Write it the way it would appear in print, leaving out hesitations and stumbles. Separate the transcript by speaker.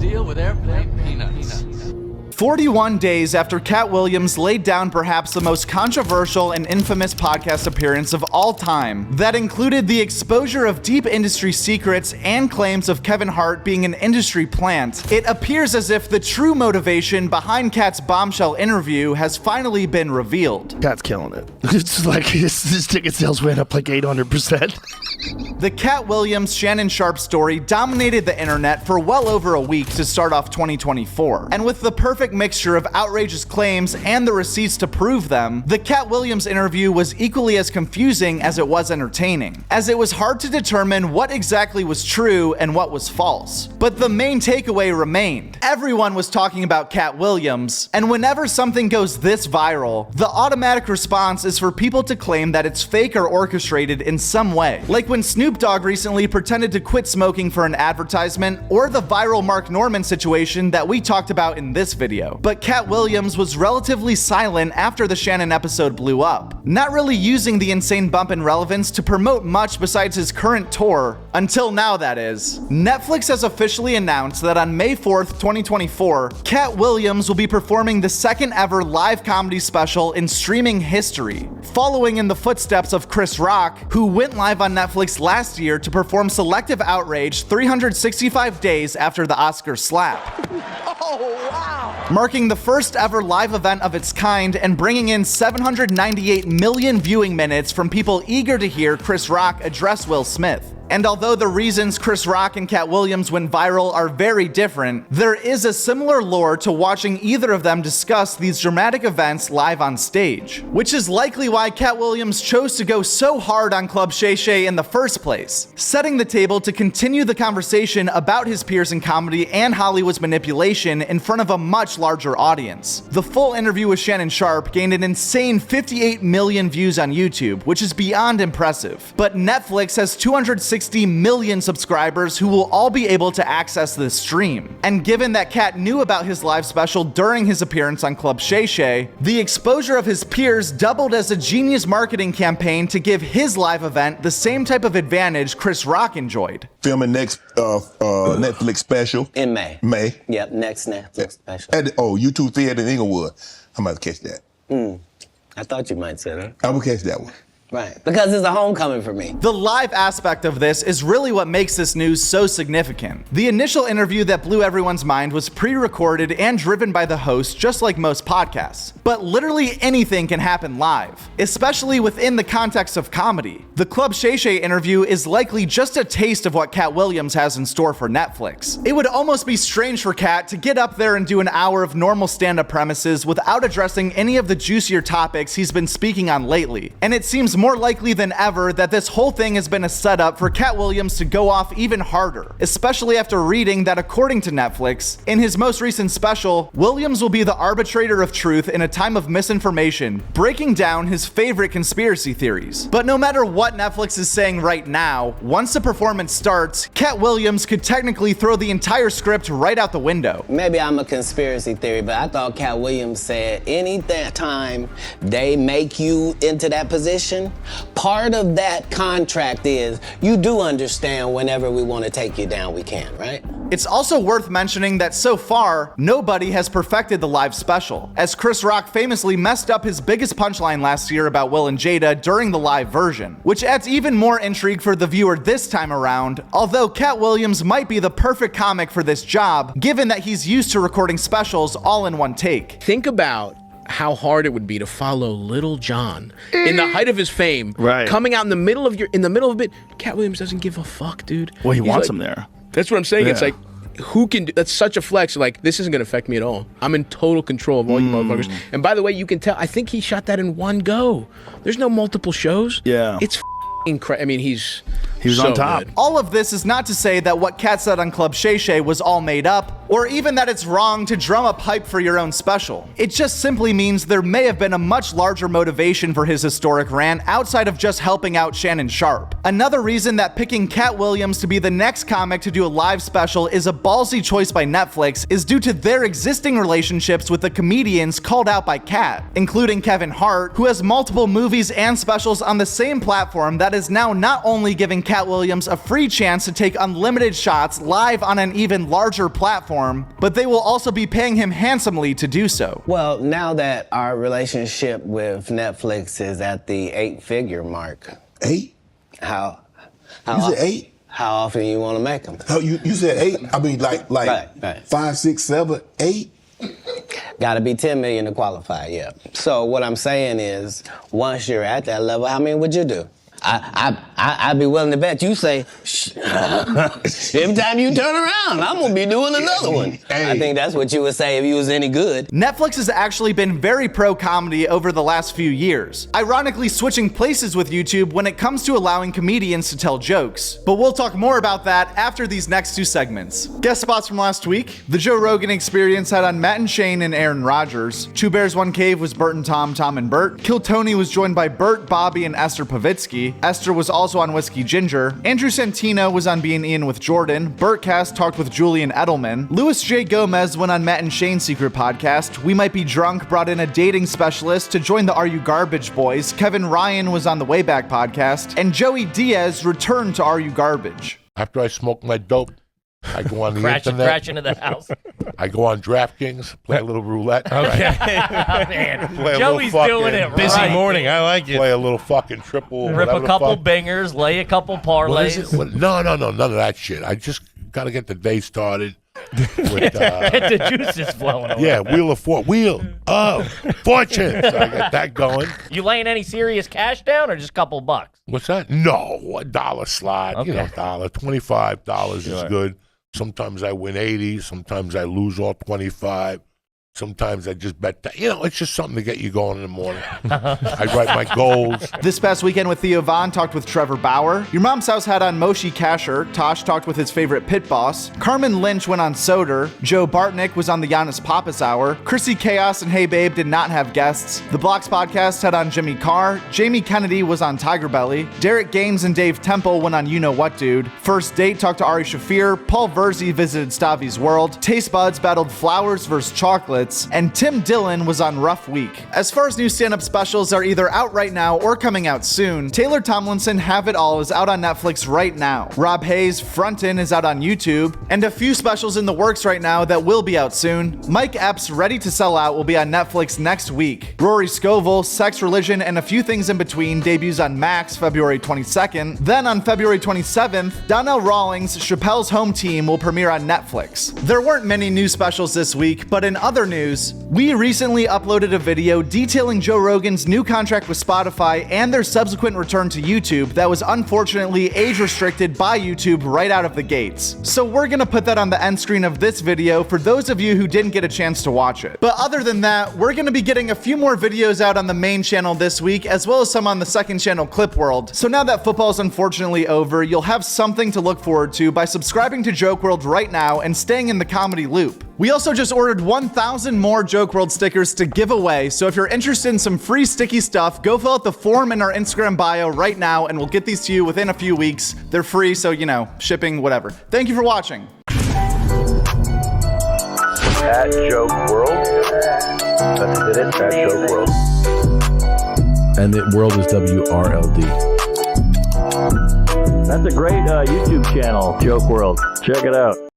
Speaker 1: deal with airplane peanuts.
Speaker 2: 41 days after Katt Williams laid down perhaps the most controversial and infamous podcast appearance of all time that included the exposure of deep industry secrets and claims of Kevin Hart being an industry plant, it appears as if the true motivation behind Katt's bombshell interview has finally been revealed.
Speaker 3: Katt's killing it. It's like his ticket sales went up like 800%.
Speaker 2: The Katt Williams Shannon Sharpe story dominated the internet for well over a week to start off 2024, and with the perfect mixture of outrageous claims and the receipts to prove them, the Katt Williams interview was equally as confusing as it was entertaining, as it was hard to determine what exactly was true and what was false. But the main takeaway remained. Everyone was talking about Katt Williams, and whenever something goes this viral, the automatic response is for people to claim that it's fake or orchestrated in some way. Like when Snoop Dogg recently pretended to quit smoking for an advertisement, or the viral Mark Norman situation that we talked about in this video. But Katt Williams was relatively silent after the Shannon episode blew up, not really using the insane bump in relevance to promote much besides his current tour, until now that is. Netflix has officially announced that on May 4th, 2024, Katt Williams will be performing the second ever live comedy special in streaming history, following in the footsteps of Chris Rock, who went live on Netflix last year to perform Selective Outrage 365 days after the Oscar slap.
Speaker 4: Oh, wow!
Speaker 2: Marking the first ever live event of its kind and bringing in 798 million viewing minutes from people eager to hear Chris Rock address Will Smith. And although the reasons Chris Rock and Katt Williams went viral are very different, there is a similar lore to watching either of them discuss these dramatic events live on stage, which is likely why Katt Williams chose to go so hard on Club Shay Shay in the first place, setting the table to continue the conversation about his peers in comedy and Hollywood's manipulation in front of a much larger audience. The full interview with Shannon Sharpe gained an insane 58 million views on YouTube, which is beyond impressive, but Netflix has 260 million subscribers who will all be able to access this stream. And given that Katt knew about his live special during his appearance on Club Shay Shay, the exposure of his peers doubled as a genius marketing campaign to give his live event the same type of advantage Chris Rock enjoyed.
Speaker 5: Filming next Netflix special.
Speaker 4: In May.
Speaker 5: May.
Speaker 4: Yep, next Netflix special.
Speaker 5: At the U2 Theater in Inglewood. I'm about to catch that.
Speaker 4: I thought you might say that.
Speaker 5: I will catch that one.
Speaker 4: Right, because it's a homecoming for me.
Speaker 2: The live aspect of this is really what makes this news so significant. The initial interview that blew everyone's mind was pre-recorded and driven by the host, just like most podcasts. But literally anything can happen live, especially within the context of comedy. The Club Shay Shay interview is likely just a taste of what Katt Williams has in store for Netflix. It would almost be strange for Katt to get up there and do an hour of normal stand-up premises without addressing any of the juicier topics he's been speaking on lately. And it seems more likely than ever that this whole thing has been a setup for Katt Williams to go off even harder, especially after reading that according to Netflix, in his most recent special, Williams will be the arbitrator of truth in a time of misinformation, breaking down his favorite conspiracy theories. But no matter what Netflix is saying right now, once the performance starts, Katt Williams could technically throw the entire script right out the window.
Speaker 4: Maybe I'm a conspiracy theory, but I thought Katt Williams said any time they make you into that position, part of that contract is you do understand whenever we want to take you down, we can, right?
Speaker 2: It's also worth mentioning that so far, nobody has perfected the live special, as Chris Rock famously messed up his biggest punchline last year about Will and Jada during the live version, which adds even more intrigue for the viewer this time around, although Katt Williams might be the perfect comic for this job, given that he's used to recording specials all in one take.
Speaker 6: Think about how hard it would be to follow Little John in the height of his fame, coming out in the middle of a bit. Katt Williams doesn't give a fuck, dude.
Speaker 3: Well, he wants him there.
Speaker 6: That's what I'm saying. It's like, who can do that's such a flex. Like, this isn't gonna affect me at all. I'm in total control of all you motherfuckers. And by the way, you can tell, I think he shot that in one go. There's no multiple shows.
Speaker 3: Yeah.
Speaker 6: It's incredible. I mean, he was
Speaker 3: so on top.
Speaker 6: Good.
Speaker 2: All of this is not to say that what Katt said on Club Shay Shay was all made up, or even that it's wrong to drum up hype for your own special. It just simply means there may have been a much larger motivation for his historic rant outside of just helping out Shannon Sharpe. Another reason that picking Katt Williams to be the next comic to do a live special is a ballsy choice by Netflix is due to their existing relationships with the comedians called out by Katt, including Kevin Hart, who has multiple movies and specials on the same platform that is now not only giving Katt Williams a free chance to take unlimited shots live on an even larger platform, but they will also be paying him handsomely to do so.
Speaker 4: Well, now that our relationship with Netflix is at the 8-figure mark.
Speaker 5: 8?
Speaker 4: How
Speaker 5: You said 8?
Speaker 4: How often you want to make them?
Speaker 5: Oh, you said 8? I mean, like
Speaker 4: Right.
Speaker 5: 5, 6, 7, 8?
Speaker 4: Got to be 10 million to qualify, yeah. So what I'm saying is, once you're at that level, how many would you do? I'd be willing to bet you say, every time you turn around, I'm gonna be doing another one.
Speaker 5: Hey.
Speaker 4: I think that's what you would say if you was any good.
Speaker 2: Netflix has actually been very pro-comedy over the last few years, ironically switching places with YouTube when it comes to allowing comedians to tell jokes. But we'll talk more about that after these next 2 segments. Guest spots from last week: The Joe Rogan Experience had on Matt and Shane and Aaron Rodgers. Two Bears, One Cave was Bert and Tom, Tom and Bert. Kill Tony was joined by Bert, Bobby, and Esther Pavitsky. Esther was also on Whiskey Ginger. Andrew Santino was on Being Ian with Jordan. Bertcast talked with Julian Edelman. Louis J. Gomez went on Matt and Shane's secret podcast. We Might Be Drunk brought in a dating specialist to join the Are You Garbage boys. Kevin Ryan was on the Wayback podcast. And Joey Diaz returned to Are You Garbage.
Speaker 7: After I smoke my dope, I go on the internet.
Speaker 8: Crash into the house.
Speaker 7: I go on DraftKings, play a little roulette.
Speaker 8: Okay. Man,
Speaker 7: Play a
Speaker 8: Joey's
Speaker 7: little
Speaker 8: doing it
Speaker 7: fucking-
Speaker 8: right.
Speaker 9: Busy morning. I like it.
Speaker 7: Play a little fucking triple.
Speaker 8: Rip
Speaker 7: whatever
Speaker 8: a
Speaker 7: the
Speaker 8: couple
Speaker 7: fuck.
Speaker 8: bangers, lay a couple parlays.
Speaker 7: No, none of that shit. I just got to get the day started with,
Speaker 8: Get the juices flowing away.
Speaker 7: yeah, Wheel of Fortune. So I get that going.
Speaker 8: You laying any serious cash down or just a couple bucks?
Speaker 7: What's that? No, $1 slide.
Speaker 8: Okay.
Speaker 7: You know, $25 is good. Sometimes I win 80. Sometimes I lose all 25. Sometimes I just bet that. You know, it's just something to get you going in the morning. I write my goals.
Speaker 2: This past weekend with Theo Von talked with Trevor Bauer. Your Mom's House had on Moshe Kasher. Tosh talked with his favorite pit boss. Carmen Lynch went on Soder. Joe Bartnick was on the Giannis Pappas Hour. Chrissy Chaos and Hey Babe did not have guests. The Blocks podcast had on Jimmy Carr. Jamie Kennedy was on Tiger Belly. Derek Gaines and Dave Temple went on You Know What Dude. First Date talked to Ari Shafir. Paul Verzi visited Stavi's World. Taste Buds battled Flowers vs. Chocolates. And Tim Dillon was on Rough Week. As far as new stand-up specials are either out right now or coming out soon, Taylor Tomlinson Have It All is out on Netflix right now. Rob Hayes' Frontin' is out on YouTube, and a few specials in the works right now that will be out soon. Mike Epps' Ready to Sell Out will be on Netflix next week. Rory Scovel, Sex, Religion, and a Few Things in Between debuts on Max February 22nd. Then on February 27th, Donnell Rawlings' Chappelle's Home Team will premiere on Netflix. There weren't many new specials this week, but in other news, we recently uploaded a video detailing Joe Rogan's new contract with Spotify and their subsequent return to YouTube that was unfortunately age restricted by YouTube right out of the gates. So we're gonna put that on the end screen of this video for those of you who didn't get a chance to watch it. But other than that, we're gonna be getting a few more videos out on the main channel this week, as well as some on the second channel, Clip World. So now that football's unfortunately over, you'll have something to look forward to by subscribing to Joke World right now and staying in the comedy loop. We also just ordered 1,000 more Joke World stickers to give away, so if you're interested in some free sticky stuff, go fill out the form in our Instagram bio right now and we'll get these to you within a few weeks. They're free, so you know, shipping, whatever. Thank you for watching.
Speaker 10: At Joke World. That's it, at Joke World.
Speaker 9: And the world is WRLD.
Speaker 10: That's a great YouTube channel, Joke World. Check it out.